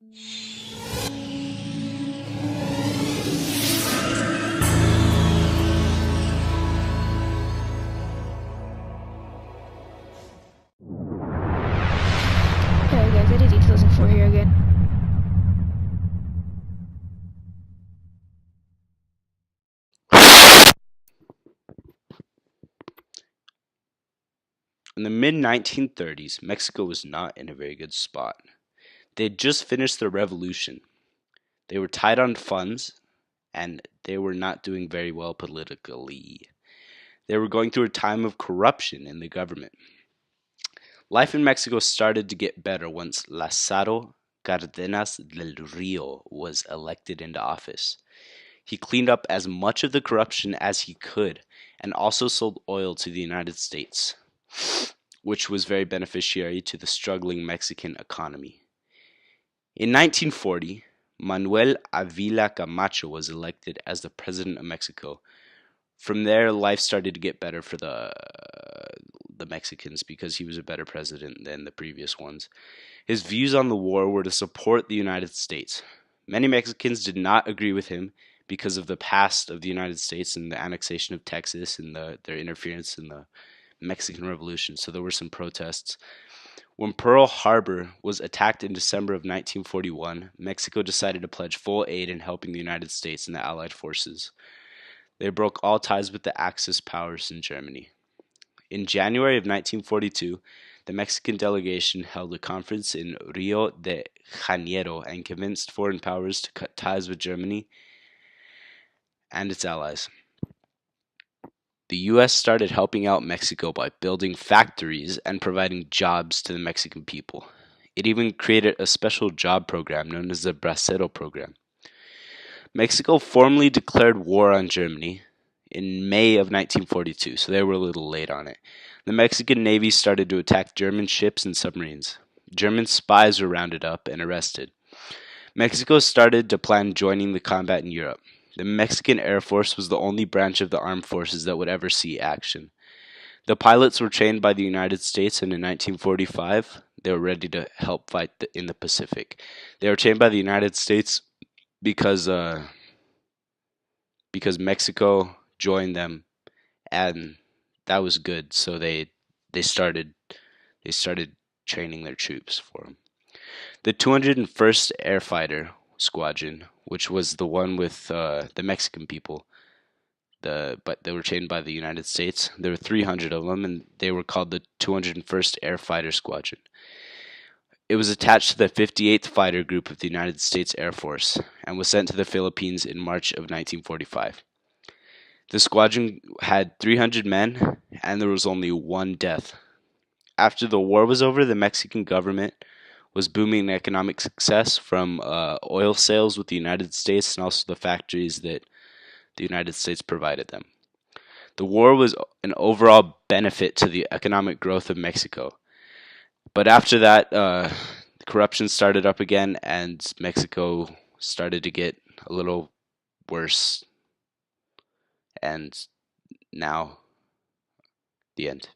Hey guys, I did 2004 here again. In the mid-1930s, Mexico was not in a very good spot. They had just finished their revolution. They were tight on funds, and they were not doing very well politically. They were going through a time of corruption in the government. Life in Mexico started to get better once Lázaro Cárdenas del Río was elected into office. He cleaned up as much of the corruption as he could and also sold oil to the United States, which was very beneficiary to the struggling Mexican economy. In 1940, Manuel Avila Camacho was elected as the president of Mexico. From there, life started to get better for the Mexicans because he was a better president than the previous ones. His views on the war were to support the United States. Many Mexicans did not agree with him because of the past of the United States and the annexation of Texas and their interference in the Mexican Revolution, so there were some protests. When Pearl Harbor was attacked in December of 1941, Mexico decided to pledge full aid in helping the United States and the Allied forces. They broke all ties with the Axis powers in Germany. In January of 1942, the Mexican delegation held a conference in Rio de Janeiro and convinced foreign powers to cut ties with Germany and its allies. The U.S. started helping out Mexico by building factories and providing jobs to the Mexican people. It even created a special job program known as the Bracero program. Mexico formally declared war on Germany in May of 1942, so they were a little late on it. The Mexican Navy started to attack German ships and submarines. German spies were rounded up and arrested. Mexico started to plan joining the combat in Europe. The Mexican Air Force was the only branch of the armed forces that would ever see action. The pilots were trained by the United States, and in 1945, they were ready to help fight in the Pacific. They were trained by the United States because Mexico joined them, and that was good. So they started training their troops for them. The 201st Air Fighter Squadron, which was the one with the Mexican people, but they were trained by the United States. There were 300 of them, and they were called the 201st Air Fighter Squadron. It was attached to the 58th Fighter Group of the United States Air Force and was sent to the Philippines in March of 1945. The squadron had 300 men, and there was only one death. After the war was over, the Mexican government was booming in economic success from oil sales with the United States and also the factories that the United States provided them. The war was an overall benefit to the economic growth of Mexico. But after that, corruption started up again, and Mexico started to get a little worse. And now, the end.